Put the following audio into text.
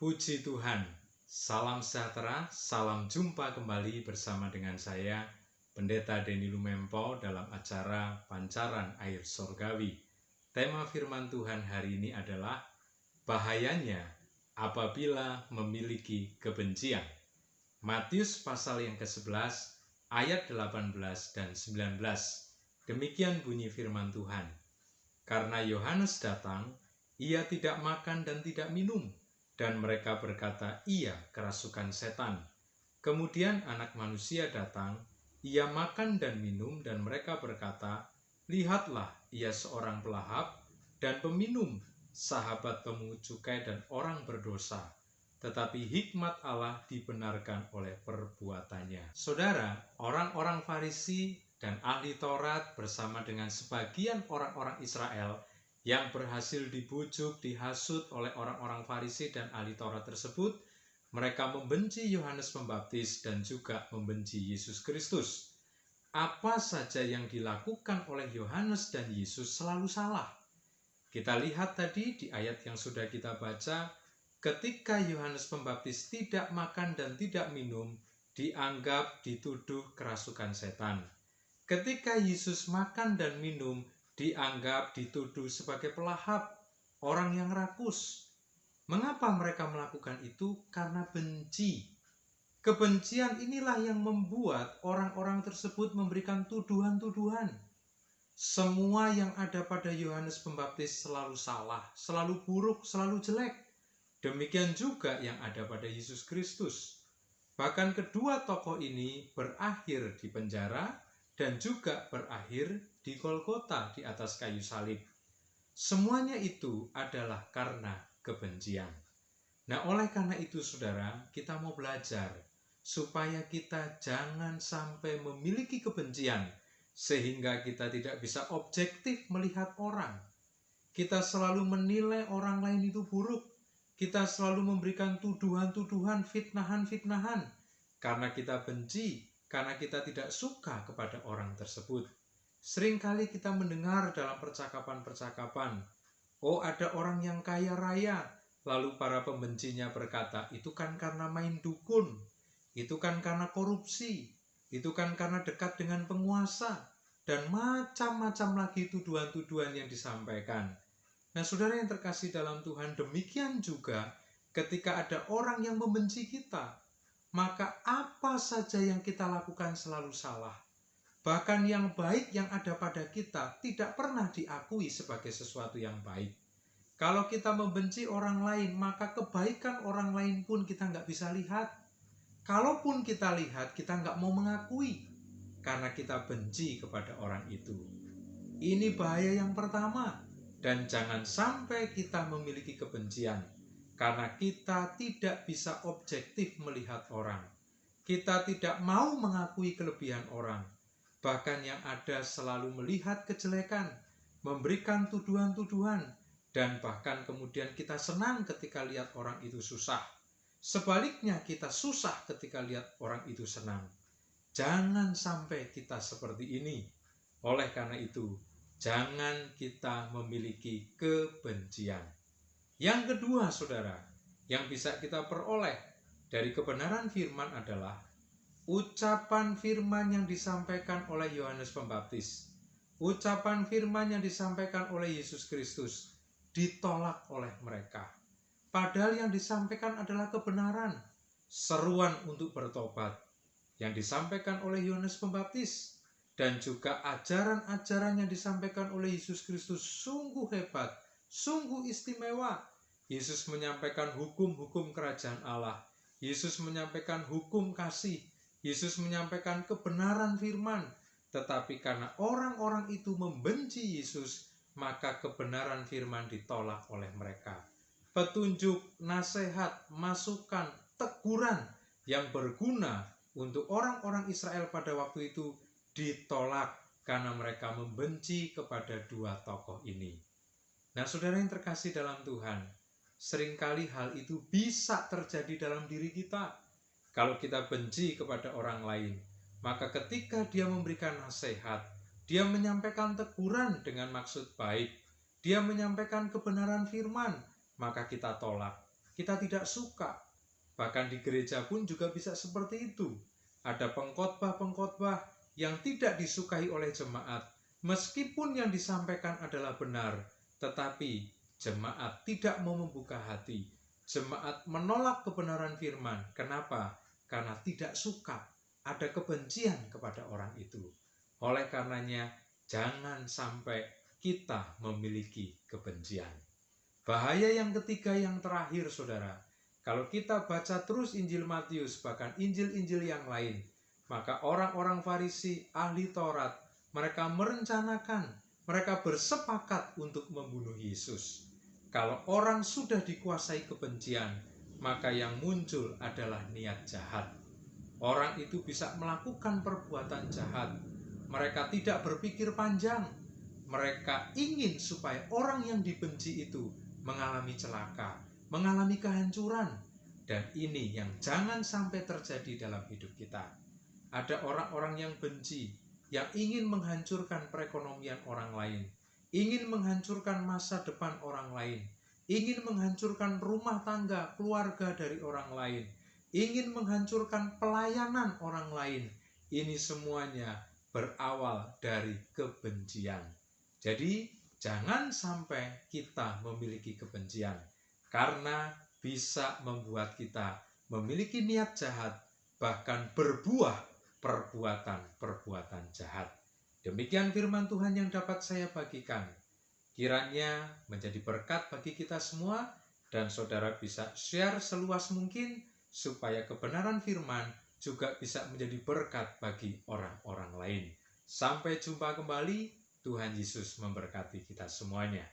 Puji Tuhan, salam sejahtera, salam jumpa kembali bersama dengan saya, Pendeta Denny Lumempo dalam acara Pancaran Air Sorgawi. Tema firman Tuhan hari ini adalah bahayanya apabila memiliki kebencian. Matius pasal yang ke-11 ayat 18 dan 19. Demikian bunyi firman Tuhan. Karena Yohanes datang, ia tidak makan dan tidak minum, dan mereka berkata, ia kerasukan setan. Kemudian anak manusia datang, ia makan dan minum, dan mereka berkata, lihatlah, ia seorang pelahap dan peminum, sahabat pemungut cukai dan orang berdosa. Tetapi hikmat Allah dibenarkan oleh perbuatannya. Saudara, orang-orang Farisi dan ahli Taurat bersama dengan sebagian orang-orang Israel yang berhasil dibujuk, dihasut oleh orang-orang Farisi dan ahli Taurat tersebut, mereka membenci Yohanes Pembaptis dan juga membenci Yesus Kristus. Apa saja yang dilakukan oleh Yohanes dan Yesus selalu salah. Kita lihat tadi di ayat yang sudah kita baca, ketika Yohanes Pembaptis tidak makan dan tidak minum, dianggap dituduh kerasukan setan. Ketika Yesus makan dan minum, dianggap dituduh sebagai pelahap, orang yang rakus. Mengapa mereka melakukan itu? Karena benci. Kebencian inilah yang membuat orang-orang tersebut memberikan tuduhan-tuduhan. Semua yang ada pada Yohanes Pembaptis selalu salah, selalu buruk, selalu jelek. Demikian juga yang ada pada Yesus Kristus. Bahkan kedua tokoh ini berakhir di penjara dan juga berakhir di Golgota di atas kayu salib. Semuanya itu adalah karena kebencian. Nah, oleh karena itu saudara, kita mau belajar supaya kita jangan sampai memiliki kebencian sehingga kita tidak bisa objektif melihat orang. Kita selalu menilai orang lain itu buruk. Kita selalu memberikan tuduhan-tuduhan, fitnahan-fitnahan karena kita benci, karena kita tidak suka kepada orang tersebut. Seringkali kita mendengar dalam percakapan-percakapan, oh ada orang yang kaya raya, lalu para pembencinya berkata, itu kan karena main dukun, itu kan karena korupsi, itu kan karena dekat dengan penguasa, dan macam-macam lagi tuduhan-tuduhan yang disampaikan. Nah, saudara yang terkasih dalam Tuhan, demikian juga ketika ada orang yang membenci kita, maka apa saja yang kita lakukan selalu salah. Bahkan yang baik yang ada pada kita tidak pernah diakui sebagai sesuatu yang baik. Kalau kita membenci orang lain, maka kebaikan orang lain pun kita nggak bisa lihat. Kalaupun kita lihat, kita nggak mau mengakui, karena kita benci kepada orang itu. Ini bahaya yang pertama, dan jangan sampai kita memiliki kebencian. Karena kita tidak bisa objektif melihat orang. Kita tidak mau mengakui kelebihan orang. Bahkan yang ada selalu melihat kejelekan, memberikan tuduhan-tuduhan, dan bahkan kemudian kita senang ketika lihat orang itu susah. Sebaliknya kita susah ketika lihat orang itu senang. Jangan sampai kita seperti ini. Oleh karena itu, jangan kita memiliki kebencian. Yang kedua, saudara, yang bisa kita peroleh dari kebenaran firman adalah ucapan firman yang disampaikan oleh Yohanes Pembaptis. Ucapan firman yang disampaikan oleh Yesus Kristus ditolak oleh mereka. Padahal yang disampaikan adalah kebenaran, seruan untuk bertobat yang disampaikan oleh Yohanes Pembaptis. Dan juga ajaran-ajaran yang disampaikan oleh Yesus Kristus sungguh hebat, sungguh istimewa. Yesus menyampaikan hukum-hukum kerajaan Allah. Yesus menyampaikan hukum kasih. Yesus menyampaikan kebenaran firman. Tetapi karena orang-orang itu membenci Yesus, maka kebenaran firman ditolak oleh mereka. Petunjuk, nasihat, masukan, teguran yang berguna untuk orang-orang Israel pada waktu itu ditolak karena mereka membenci kepada dua tokoh ini. Nah, saudara yang terkasih dalam Tuhan, seringkali hal itu bisa terjadi dalam diri kita. Kalau kita benci kepada orang lain, maka ketika dia memberikan nasihat, dia menyampaikan teguran dengan maksud baik, dia menyampaikan kebenaran firman, maka kita tolak. kita tidak suka. Bahkan di gereja pun juga bisa seperti itu. Ada pengkhotbah-pengkhotbah yang tidak disukai oleh jemaat, meskipun yang disampaikan adalah benar, tetapi jemaat tidak mau membuka hati. Jemaat menolak kebenaran firman. Kenapa? Karena tidak suka, ada kebencian kepada orang itu. Oleh karenanya, jangan sampai kita memiliki kebencian. Bahaya yang ketiga, yang terakhir, saudara, kalau kita baca terus Injil Matius, bahkan Injil-Injil yang lain, maka orang-orang Farisi, ahli Taurat, mereka merencanakan, mereka bersepakat untuk membunuh Yesus. Kalau orang sudah dikuasai kebencian, maka yang muncul adalah niat jahat. Orang itu bisa melakukan perbuatan jahat. Mereka tidak berpikir panjang. Mereka ingin supaya orang yang dibenci itu mengalami celaka, mengalami kehancuran. Dan ini yang jangan sampai terjadi dalam hidup kita. Ada orang-orang yang benci, yang ingin menghancurkan perekonomian orang lain, ingin menghancurkan masa depan orang lain, ingin menghancurkan rumah tangga, keluarga dari orang lain, ingin menghancurkan pelayanan orang lain. Ini semuanya berawal dari kebencian. Jadi jangan sampai kita memiliki kebencian, karena bisa membuat kita memiliki niat jahat, bahkan berbuah perbuatan-perbuatan jahat. Demikian firman Tuhan yang dapat saya bagikan. Kiranya menjadi berkat bagi kita semua, dan saudara bisa share seluas mungkin supaya kebenaran firman juga bisa menjadi berkat bagi orang-orang lain. Sampai jumpa kembali. Tuhan Yesus memberkati kita semuanya.